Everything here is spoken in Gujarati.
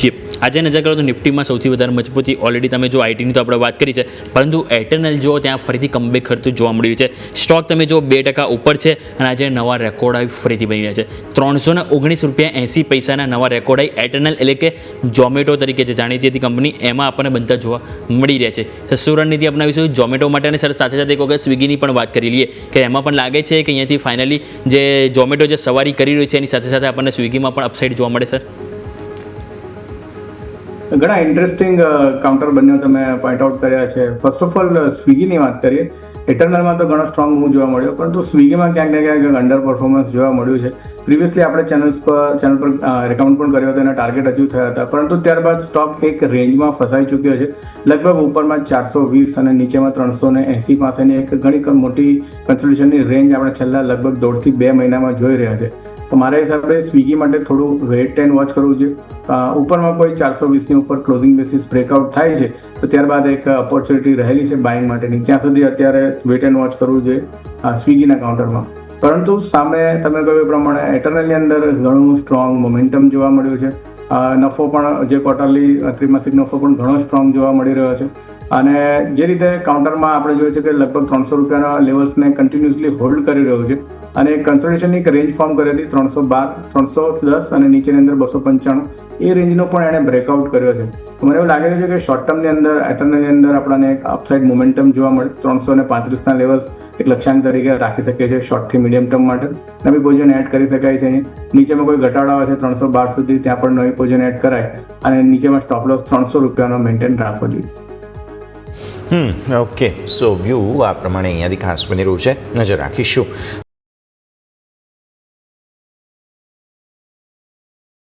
છીએ આજે નજર કરો તો નિફ્ટીમાં સૌથી વધારે મજબૂતી ઓલરેડી તમે જો આઈટીની તો આપણે વાત કરી છે, પરંતુ એરટેલ જો ત્યાં ફરીથી કમબેક કરતું જોવા મળ્યું છે. સ્ટોક તમે જો 2% ઉપર છે અને આજે નવા રેકોર્ડ આવી ફરીથી બની રહ્યા છે. ₹319.80 નવા રેકોર્ડ આવી એરટેલ એટલે કે ઝોમેટો તરીકે જે જાણીતી હતી કંપની, એમાં આપણને બનતા જોવા મળી રહ્યા છે. શું રણનીતિ અપનાવીશું ઝોમેટો માટે, અને સાથે સાથે એક વખત સ્વિગીની પણ વાત કરી લઈએ કે એમાં પણ લાગે છે કે અહીંયાથી ફાઇનલી જે ઝોમેટો જે સવારી કરી રહ્યું છે એની સાથે સાથે આપણને સ્વિગીમાં પણ અપસાઇડ જોવા મળે. સર, ઘણા ઇન્ટરેસ્ટિંગ કાઉન્ટર બંને તમે પોઈન્ટ આઉટ કર્યા છે. ફર્સ્ટ ઓફ ઓલ સ્વિગીની વાત કરીએ. ઇટરનલમાં તો ઘણો સ્ટ્રોંગ મૂવ જોવા મળ્યો, પરંતુ સ્વિગીમાં ક્યાંક ને ક્યાંક અંડર પરફોર્મન્સ જોવા મળ્યું છે. પ્રિવિયસલી આપણે ચેનલ પર રેકમેન્ડ પણ કર્યો હતો, એના ટાર્ગેટ અચીવ થયા હતા, પરંતુ ત્યારબાદ સ્ટોક એક રેન્જમાં ફસાઈ ચૂક્યો છે. લગભગ ઉપરમાં 420 અને નીચેમાં 380 પાસેની એક ઘણી મોટી કન્સોલિડેશનની રેન્જ આપણે છેલ્લા લગભગ 1.5 થી 2 મહિનામાં જોઈ રહ્યા છે. તો મારા હિસાબે સ્વિગી માટે થોડું વેઇટ એન્ડ વોચ કરવું છે. ઉપરમાં કોઈ 420ની ઉપર ક્લોઝિંગ બેસિસ બ્રેકઆઉટ થાય છે તો ત્યારબાદ એક ઓપોર્ચ્યુનિટી રહેલી છે બાઇંગ માટેની. ત્યાં સુધી અત્યારે વેઇટ એન્ડ વોચ કરવું જોઈએ સ્વિગીના કાઉન્ટરમાં. પરંતુ સામે તમે કહ્યું એ પ્રમાણે એટર્નલની અંદર ઘણું સ્ટ્રોંગ મોમેન્ટમ જોવા મળ્યું છે. નફો પણ જે ક્વાર્ટરલી ત્રિમાસિક નફો પણ ઘણો સ્ટ્રોંગ જોવા મળી રહ્યો છે. અને જે રીતે કાઉન્ટરમાં આપણે જોયું છે કે લગભગ ₹300 લેવલ્સને કન્ટિન્યુઅસલી હોલ્ડ કરી રહ્યું છે અને કન્સોલિડેશનની એક રેન્જ ફોર્મ કરી હતી 312, 310 અને નીચેની અંદર 295. એ રેન્જનો પણ એણે બ્રેકઆઉટ કર્યો છે. તો મને એવું લાગી રહ્યું છે કે શોર્ટ ટર્મની અંદર એટર્નલની અંદર આપણને એક અપસાઇડ મોમેન્ટમ જોવા મળે. 335ના લેવલ્સ એક લક્ષ્યાંક તરીકે રાખી શકીએ છીએ શોર્ટથી મીડિયમ ટર્મ માટે. નવી પોઝિશન એડ કરી શકાય છે. નીચેમાં કોઈ ઘટાડો આવે છે 312 સુધી, ત્યાં પણ નવી પોઝિશન એડ કરાય અને નીચેમાં સ્ટોપ લોસ ₹300 મેન્ટેન રાખવો જોઈએ. ઓકે, સો વ્યૂ આ પ્રમાણે અહીંયાથી ખાસ બની રહ્યું છે, નજર રાખીશું.